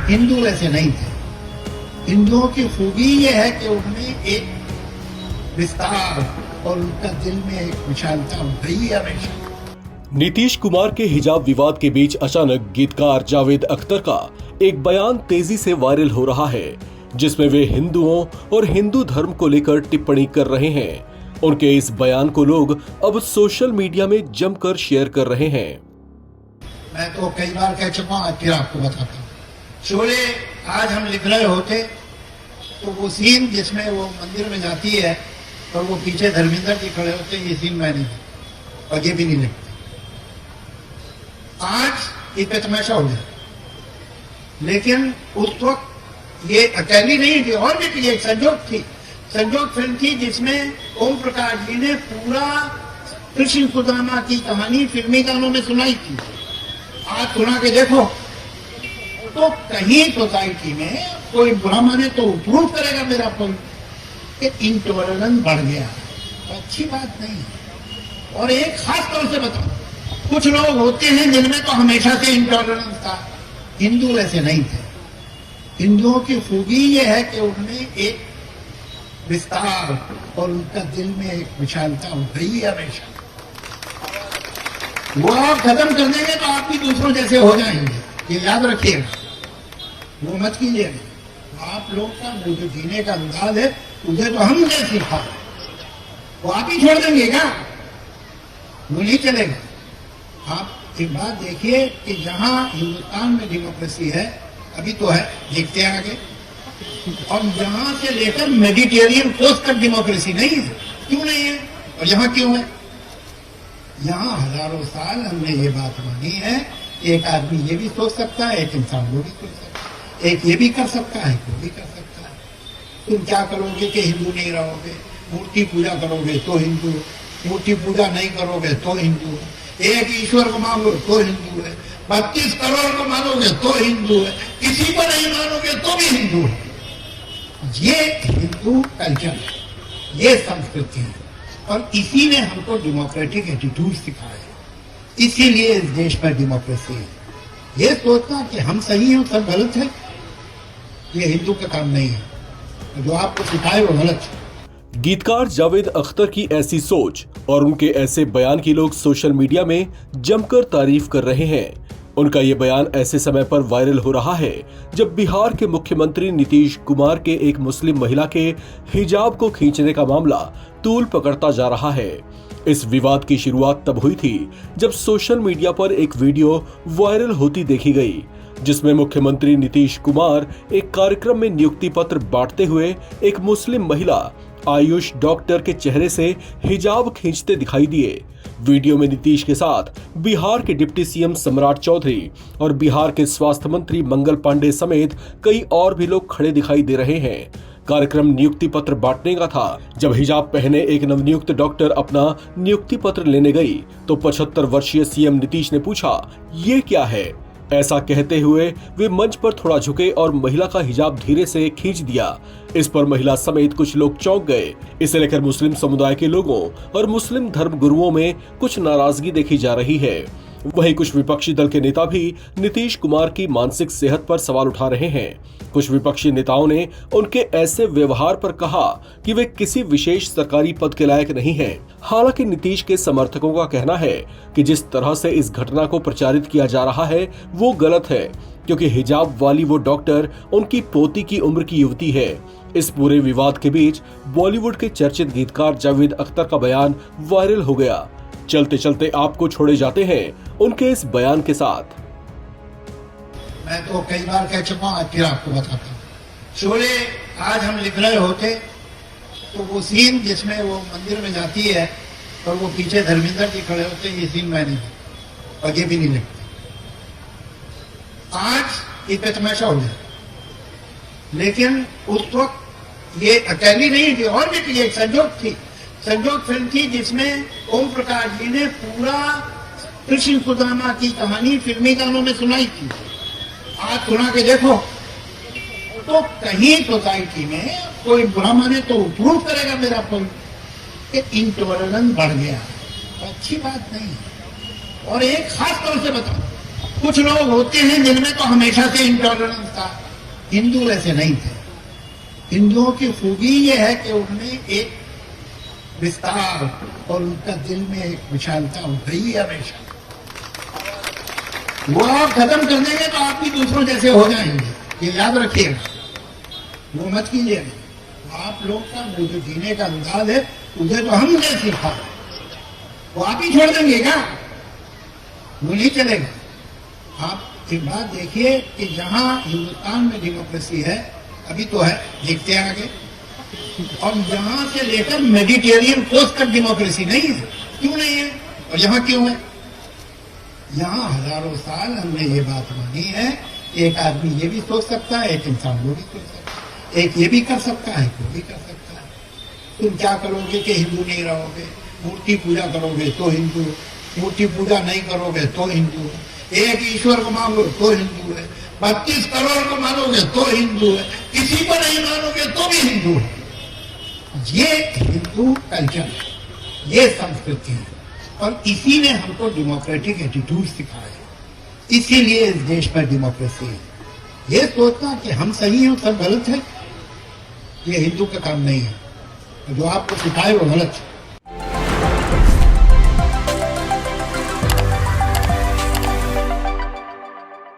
हिंदू वैसे नहीं थे। हिंदुओं की खूबी ये है कि उनमें एक विस्तार और उनका दिल में एक विशालता रही है हमेशा। नीतीश कुमार के हिजाब विवाद के बीच अचानक गीतकार जावेद अख्तर का एक बयान तेजी से वायरल हो रहा है, जिसमें वे हिंदुओं और हिंदू धर्म को लेकर टिप्पणी कर रहे हैं। उनके इस बयान को लोग अब सोशल मीडिया में जमकर शेयर कर रहे हैं। मैं तो कई बार कह चुका हूं, फिर आपको बताता हूँ। शोले आज हम लिख रहे होते तो वो सीन जिसमें वो मंदिर में जाती है और वो पीछे धर्मेंद्र जी खड़े होते, ये सीन मैं नहीं और ये भी नहीं लिखते। आज ये तमाशा हो गया, लेकिन उस वक्त ये अकेली नहीं थी, और भी थी। एक संजोग फिल्म थी जिसमें ओम प्रकाश जी ने पूरा कृष्ण सुदामा की कहानी फिल्मी गानों में सुनाई थी। आज सुना के देखो तो कहीं सोसाइटी में कोई बुरा माने तो प्रूव करेगा मेरा पॉइंट कि इंटॉलरेंस बढ़ गया, तो अच्छी बात नहीं है। और एक खास तौर से बताऊं, कुछ लोग होते हैं जिनमें तो हमेशा से इंटॉलरेंस था। हिंदू वैसे नहीं थे। हिंदुओं की खूबी ये है कि उनमें एक विस्तार और उनका दिल में एक विशालता रही है हमेशा। वो आप खत्म कर देंगे तो आप भी दूसरों जैसे हो जाएंगे, ये याद रखिएगा, वो मत कीजिएगा। आप लोग का वो जो जीने का अंदाज है उसे तो हमने सीखा, वो आप ही छोड़ देंगे क्या? वो नहीं चलेगा। आप एक बात देखिए कि जहां हिंदुस्तान में डेमोक्रेसी है, अभी तो है, देखते हैं आगे, और जहां से लेकर मेडिटेरियन कोस्ट तक डेमोक्रेसी नहीं है। क्यों नहीं है और यहाँ क्यों है? यहाँ हजारों साल हमने ये बात मानी है कि एक आदमी ये भी सोच सकता है, एक इंसान वो भी सोच सकता है, एक ये भी कर सकता है, वो भी कर सकता है। तुम क्या करोगे कि हिंदू नहीं रहोगे? मूर्ति पूजा करोगे तो हिंदू, मूर्ति पूजा नहीं करोगे तो हिंदू, एक ईश्वर को मानोगे तो हिंदू है, 32 करोड़ को मानोगे तो हिंदू है, किसी को नहीं मानोगे तो भी हिंदू है। ये हिंदू कल्चर है, ये संस्कृति है, और इसी ने हमको डेमोक्रेटिक एटीट्यूड सिखाया है। इसीलिए इस देश में डेमोक्रेसी है। ये सोचना कि हम सही हैं सब गलत है, ये हिंदू का काम नहीं है। जो आपको सिखाए वो गलत है। गीतकार जावेद अख्तर की ऐसी सोच और उनके ऐसे बयान की लोग सोशल मीडिया में जमकर तारीफ कर रहे हैं। उनका ये बयान ऐसे समय पर वायरल हो रहा है जब बिहार के मुख्यमंत्री नीतीश कुमार के एक मुस्लिम महिला के हिजाब को खींचने का मामला तूल पकड़ता जा रहा है। इस विवाद की शुरुआत तब हुई थी जब सोशल मीडिया पर एक वीडियो वायरल होती देखी गई, जिसमें मुख्यमंत्री नीतीश कुमार एक कार्यक्रम में नियुक्ति पत्र बांटते हुए एक मुस्लिम महिला आयुष डॉक्टर के चेहरे से हिजाब खींचते दिखाई दिए। वीडियो में नीतीश के साथ बिहार के डिप्टी सीएम सम्राट चौधरी और बिहार के स्वास्थ्य मंत्री मंगल पांडे समेत कई और भी लोग खड़े दिखाई दे रहे हैं। कार्यक्रम नियुक्ति पत्र बांटने का था। जब हिजाब पहने एक नवनियुक्त डॉक्टर अपना नियुक्ति पत्र लेने गई तो 75 वर्षीय सीएम नीतीश ने पूछा, ये क्या है? ऐसा कहते हुए वे मंच पर थोड़ा झुके और महिला का हिजाब धीरे से खींच दिया। इस पर महिला समेत कुछ लोग चौंक गए। इसे लेकर मुस्लिम समुदाय के लोगों और मुस्लिम धर्म गुरुओं में कुछ नाराजगी देखी जा रही है। वहीं कुछ विपक्षी दल के नेता भी नीतीश कुमार की मानसिक सेहत पर सवाल उठा रहे हैं। कुछ विपक्षी नेताओं ने उनके ऐसे व्यवहार पर कहा कि वे किसी विशेष सरकारी पद के लायक नहीं हैं। हालांकि नीतीश के समर्थकों का कहना है कि जिस तरह से इस घटना को प्रचारित किया जा रहा है वो गलत है, क्योंकि हिजाब वाली वो डॉक्टर उनकी पोती की उम्र की युवती है। इस पूरे विवाद के बीच बॉलीवुड के चर्चित गीतकार जावेद अख्तर का बयान वायरल हो गया। चलते चलते आपको छोड़े जाते हैं उनके इस बयान के साथ। मैं तो कई बार कह चुका हूं, फिर आपको बताता हूँ। शोले आज हम लिख रहे होते तो वो सीन जिसमें वो मंदिर में जाती है और वो पीछे धर्मेंद्र जी खड़े होते, ये सीन मैं नहीं और ये भी नहीं लिखते। आज ये तमाशा हो गया, लेकिन उस वक्त ये अकेली नहीं थी, और भी थी। एक संजोग फिल्म थी जिसमें ओम प्रकाश जी ने पूरा कृष्ण सुदामा की कहानी फिल्मी गानों में सुनाई थी। आज सुना के देखो तो कहीं सोसाइटी में कोई बुरा माने तो प्रूव करेगा मेरा पॉइंट कि इंटॉलरेंस बढ़ गया, तो अच्छी बात नहीं है। और एक खास तौर से बताऊं, कुछ लोग होते हैं जिनमें तो हमेशा से इंटॉलरेंस था। हिंदू ऐसे नहीं थे। हिंदुओं की खूबी ये है कि उनमें एक विस्तार और उनका दिल में एक विशालता रही है हमेशा। वो आप खत्म कर देंगे तो आप भी दूसरों जैसे हो जाएंगे, ये याद रखिएगा। वो मत कीजिएगा। आप लोग का वो जो जीने का अंदाज है उसे तो हमने सीखा, वो आप ही छोड़ देंगे क्या? वो नहीं चलेगा। आप एक बात देखिए कि जहां हिंदुस्तान में डेमोक्रेसी है, अभी तो है, देखते हैं आगे, और यहां से लेकर मेडिटेरियन कोस्ट तक डेमोक्रेसी नहीं है। क्यों नहीं है और यहां क्यों है? यहां हजारों साल हमने ये बात मानी है, एक आदमी ये भी सोच सकता है, एक इंसान वो भी सोच सकता है, एक ये भी कर सकता है, वो भी कर सकता है। तुम क्या करोगे कि हिंदू नहीं रहोगे? मूर्ति पूजा करोगे तो हिंदू, मूर्ति पूजा नहीं करोगे तो हिंदू, एक ईश्वर को मानोगे तो हिंदू है, 32 करोड़ को मानोगे तो हिंदू है, किसी को नहीं मानोगे तो भी हिंदू है। ये हिंदू कल्चर है, ये संस्कृति है, और इसी ने हमको डेमोक्रेटिक एटीट्यूड सिखाया। इसीलिए इस देश में डेमोक्रेसी है। ये सोचना कि हम सही हैं सब गलत है, ये हिंदू का काम नहीं है। जो आपको सिखाए वो गलत है।